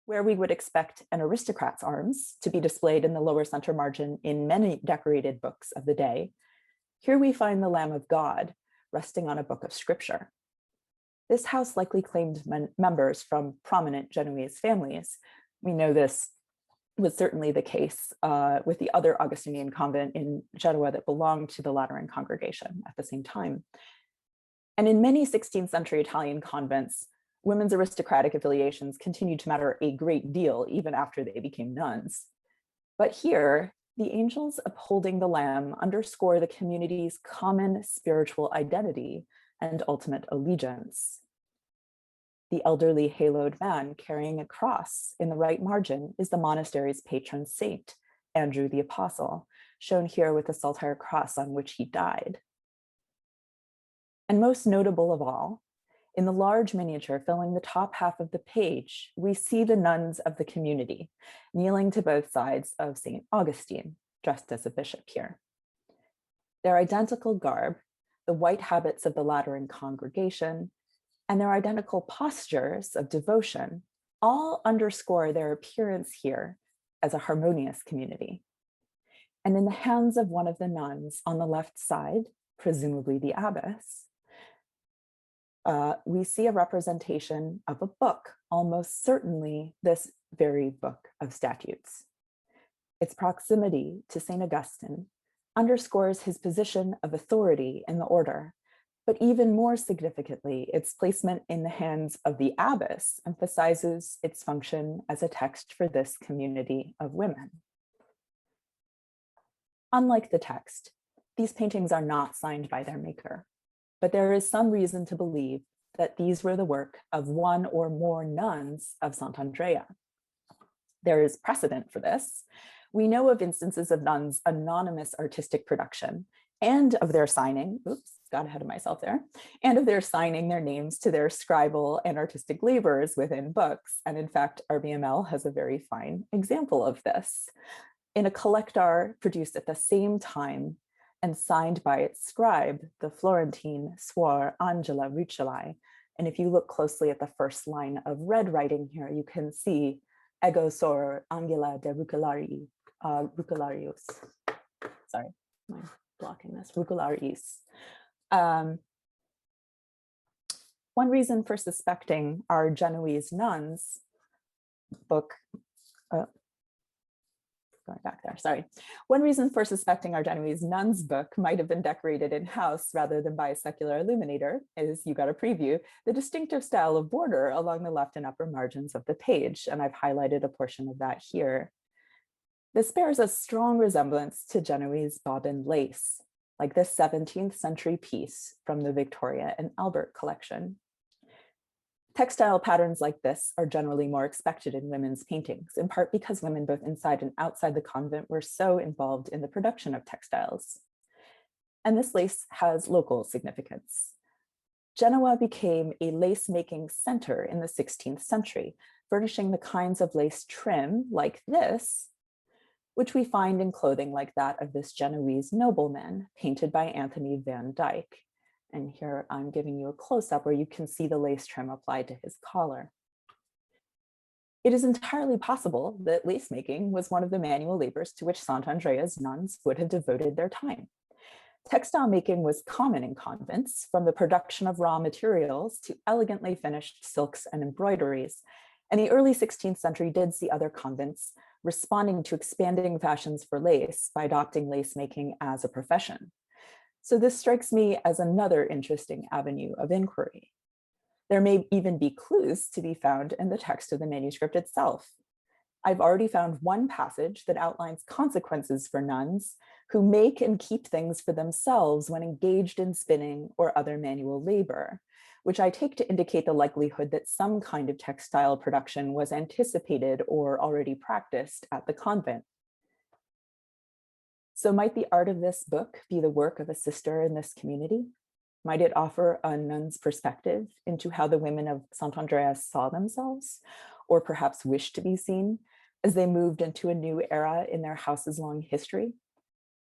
Where we would expect an aristocrat's arms to be displayed in the lower center margin in many decorated books of the day, here we find the Lamb of God resting on a book of scripture. This house likely claimed members from prominent Genoese families. We know this was certainly the case with the other Augustinian convent in Genoa that belonged to the Lateran congregation at the same time. And in many 16th century Italian convents, women's aristocratic affiliations continued to matter a great deal even after they became nuns. But here, the angels upholding the Lamb underscore the community's common spiritual identity and ultimate allegiance. The elderly haloed man carrying a cross in the right margin is the monastery's patron saint, Andrew the Apostle, shown here with the saltire cross on which he died. And most notable of all, in the large miniature filling the top half of the page, we see the nuns of the community kneeling to both sides of St. Augustine, dressed as a bishop here. Their identical garb, the white habits of the Lateran congregation, and their identical postures of devotion all underscore their appearance here as a harmonious community. And in the hands of one of the nuns on the left side, presumably the abbess, we see a representation of a book, almost certainly this very book of statutes. Its proximity to St. Augustine underscores his position of authority in the order, but even more significantly, its placement in the hands of the abbess emphasizes its function as a text for this community of women. Unlike the text, these paintings are not signed by their maker, but there is some reason to believe that these were the work of one or more nuns of Sant'Andrea. There is precedent for this. We know of instances of nuns' anonymous artistic production and of their signing, oops, got ahead of myself there, and of their signing their names to their scribal and artistic labors within books. And in fact, RBML has a very fine example of this. In a collectar produced at the same time and signed by its scribe, the Florentine Suor Angela Rucellai. And if you look closely at the first line of red writing here, you can see Ego Sor Angela de Rucellarius. Sorry, I'm blocking this, Rucellarius. One reason for suspecting our Genoese nuns book, going back there, sorry. One reason for suspecting our Genoese nuns book might have been decorated in-house rather than by a secular illuminator is, you got a preview, the distinctive style of border along the left and upper margins of the page, and I've highlighted a portion of that here. This bears a strong resemblance to Genoese bobbin lace, like this 17th century piece from the Victoria and Albert collection. Textile patterns like this are generally more expected in women's paintings, in part because women both inside and outside the convent were so involved in the production of textiles. And this lace has local significance. Genoa became a lace-making center in the 16th century, furnishing the kinds of lace trim like this, which we find in clothing like that of this Genoese nobleman, painted by Anthony van Dyck. And here I'm giving you a close-up where you can see the lace trim applied to his collar. It is entirely possible that lace making was one of the manual labors to which Sant'Andrea's nuns would have devoted their time. Textile making was common in convents, from the production of raw materials to elegantly finished silks and embroideries. And the early 16th century did see other convents responding to expanding fashions for lace by adopting lace making as a profession. So this strikes me as another interesting avenue of inquiry. There may even be clues to be found in the text of the manuscript itself. I've already found one passage that outlines consequences for nuns who make and keep things for themselves when engaged in spinning or other manual labor, which I take to indicate the likelihood that some kind of textile production was anticipated or already practiced at the convent. So might the art of this book be the work of a sister in this community? Might it offer a nun's perspective into how the women of Sant'Andrea saw themselves, or perhaps wished to be seen, as they moved into a new era in their house's long history?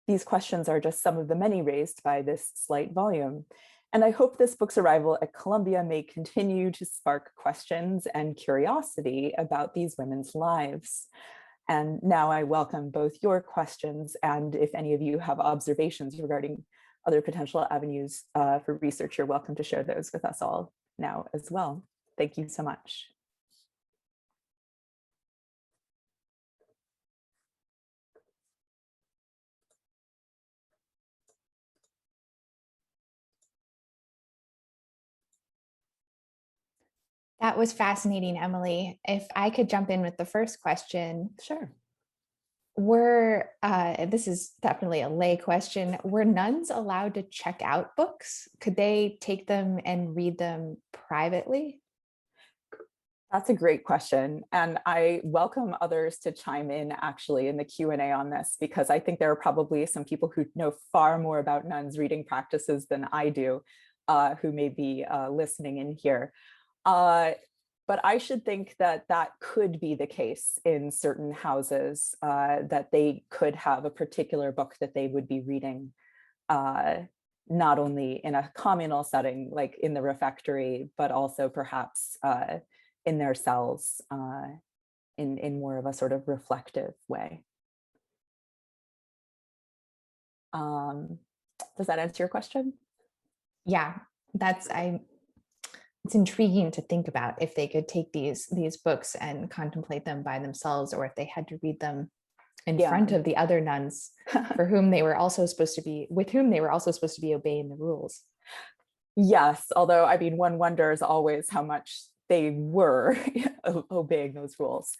These questions are just some of the many raised by this slight volume, And I hope this book's arrival at Columbia may continue to spark questions and curiosity about these women's lives. And now I welcome both your questions and if any of you have observations regarding other potential avenues for research, you're welcome to share those with us all now as well. Thank you so much. That was fascinating, Emily. If I could jump in with the first question. Sure. This is definitely a lay question, were nuns allowed to check out books? Could they take them and read them privately? That's a great question. And I welcome others to chime in actually in the Q&A on this, because I think there are probably some people who know far more about nuns reading practices than I do, who may be listening in here. But I should think that that could be the case in certain houses, that they could have a particular book that they would be reading, not only in a communal setting, like in the refectory, but also perhaps in their cells, in more of a sort of reflective way. Does that answer your question? Yeah, it's intriguing to think about if they could take these books and contemplate them by themselves, or if they had to read them in front of the other nuns with whom they were also supposed to be obeying the rules. Yes, although I mean, one wonders always how much they were obeying those rules.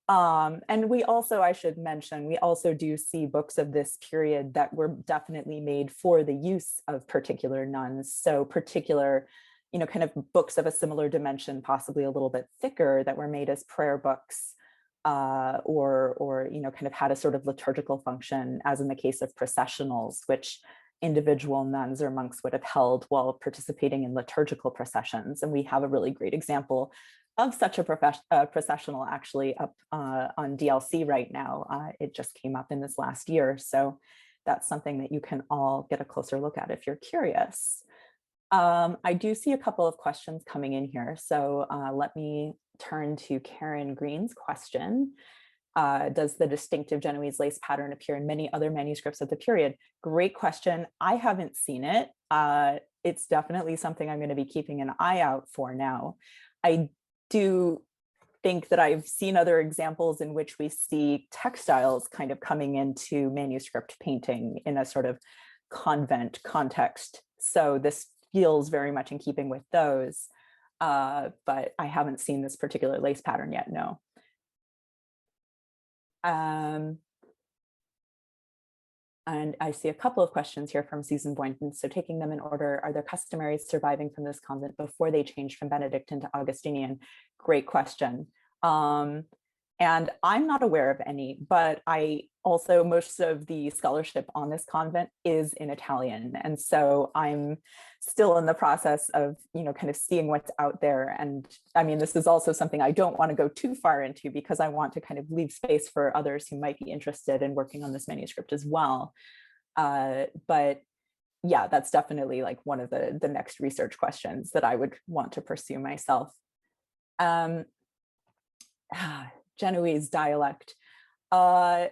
And we also, I should mention, we also do see books of this period that were definitely made for the use of particular nuns. So particular, kind of books of a similar dimension, possibly a little bit thicker, that were made as prayer books, or kind of had a sort of liturgical function, as in the case of processionals, which individual nuns or monks would have held while participating in liturgical processions. And we have a really great example of such a processional actually up on DLC right now. It just came up in this last year. So that's something that you can all get a closer look at if you're curious. I do see a couple of questions coming in here. So let me turn to Karen Green's question. Does the distinctive Genoese lace pattern appear in many other manuscripts of the period? Great question. I haven't seen it. It's definitely something I'm going to be keeping an eye out for now. I do think that I've seen other examples in which we see textiles kind of coming into manuscript painting in a sort of convent context. So this feels very much in keeping with those, but I haven't seen this particular lace pattern yet, no. And I see a couple of questions here from Susan Boynton. So taking them in order, are there customaries surviving from this convent before they changed from Benedictine to Augustinian? Great question. And I'm not aware of any, but most of the scholarship on this convent is in Italian. And so I'm still in the process of, kind of seeing what's out there. And I mean, this is also something I don't want to go too far into, because I want to kind of leave space for others who might be interested in working on this manuscript as well. But yeah, that's definitely like one of the next research questions that I would want to pursue myself. Genoese dialect. That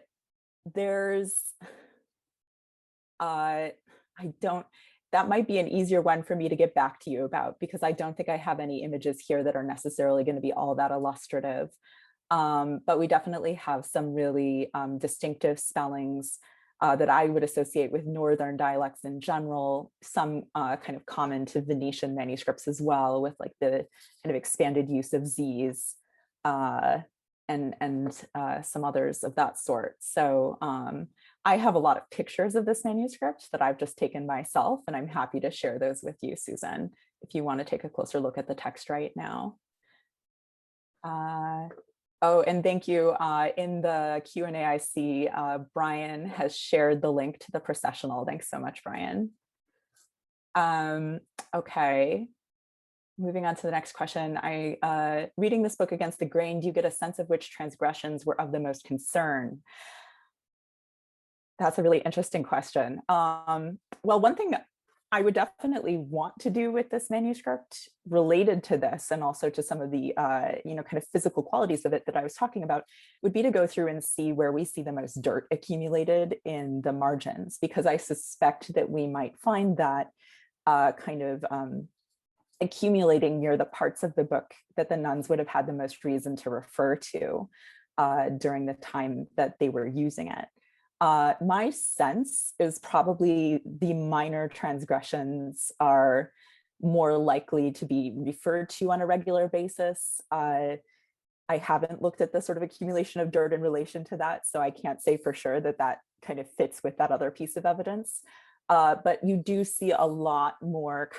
might be an easier one for me to get back to you about, because I don't think I have any images here that are necessarily going to be all that illustrative. But we definitely have some really distinctive spellings that I would associate with Northern dialects in general, some kind of common to Venetian manuscripts as well, with like the kind of expanded use of Z's, and some others of that sort. So I have a lot of pictures of this manuscript that I've just taken myself, and I'm happy to share those with you, Susan, if you want to take a closer look at the text right now. Oh, and thank you. In the Q&A, I see Brian has shared the link to the processional. Thanks so much, Brian. Okay. Moving on to the next question. Reading this book against the grain, do you get a sense of which transgressions were of the most concern? That's a really interesting question. Well, one thing I would definitely want to do with this manuscript related to this, and also to some of the kind of physical qualities of it that I was talking about, would be to go through and see where we see the most dirt accumulated in the margins, because I suspect that we might find that accumulating near the parts of the book that the nuns would have had the most reason to refer to during the time that they were using it. My sense is probably the minor transgressions are more likely to be referred to on a regular basis. I haven't looked at the sort of accumulation of dirt in relation to that, so I can't say for sure that that kind of fits with that other piece of evidence. But you do see a lot more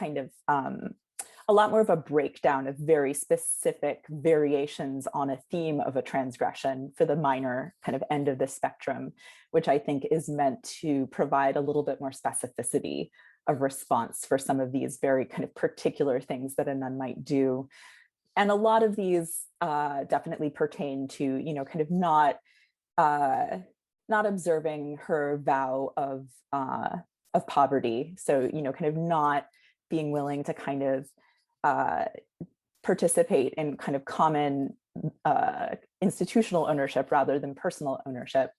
of a breakdown of very specific variations on a theme of a transgression for the minor kind of end of the spectrum, which I think is meant to provide a little bit more specificity of response for some of these very kind of particular things that a nun might do. And a lot of these definitely pertain to, kind of not observing her vow of poverty. So, kind of not being willing to kind of participate in kind of common institutional ownership rather than personal ownership.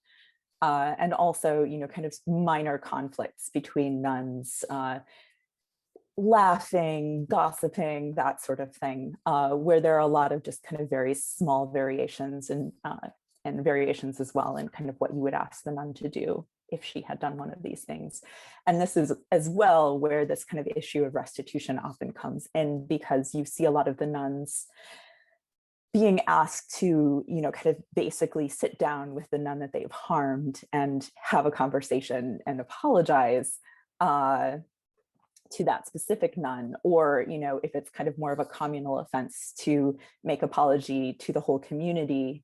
And also, kind of minor conflicts between nuns, laughing, gossiping, that sort of thing, where there are a lot of just kind of very small variations and variations as well in kind of what you would ask the nun to do if she had done one of these things. And this is as well where this kind of issue of restitution often comes in, because you see a lot of the nuns being asked to, kind of basically sit down with the nun that they've harmed and have a conversation and apologize to that specific nun, or, if it's kind of more of a communal offense, to make apology to the whole community.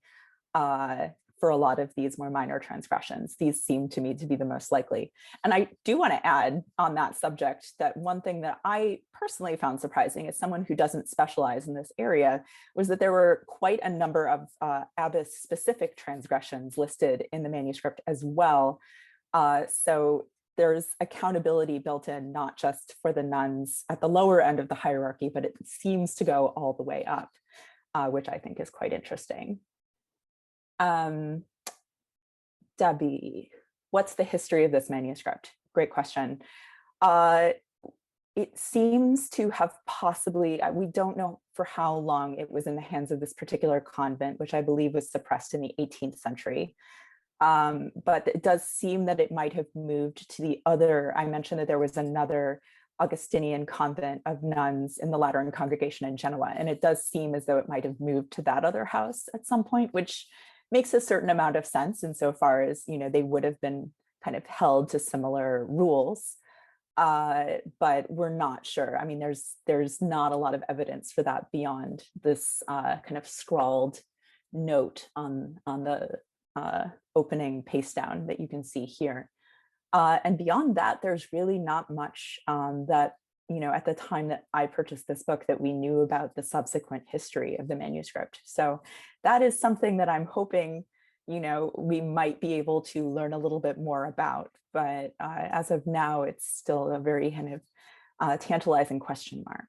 For a lot of these more minor transgressions, these seem to me to be the most likely. And I do want to add on that subject that one thing that I personally found surprising as someone who doesn't specialize in this area was that there were quite a number of abbess-specific transgressions listed in the manuscript as well. So there's accountability built in, not just for the nuns at the lower end of the hierarchy, but it seems to go all the way up, which I think is quite interesting. Debbie, what's the history of this manuscript? Great question. It seems to have possibly, we don't know for how long it was in the hands of this particular convent, which I believe was suppressed in the 18th century. But it does seem that it might have moved to the other, I mentioned that there was another Augustinian convent of nuns in the Lateran congregation in Genoa, and it does seem as though it might have moved to that other house at some point, which makes a certain amount of sense insofar as, they would have been kind of held to similar rules, but we're not sure. I mean, there's not a lot of evidence for that beyond this kind of scrawled note on the opening paste down that you can see here. And beyond that, there's really not much that, at the time that I purchased this book, that we knew about the subsequent history of the manuscript. So that is something that I'm hoping, we might be able to learn a little bit more about. But as of now, it's still a very kind of tantalizing question mark.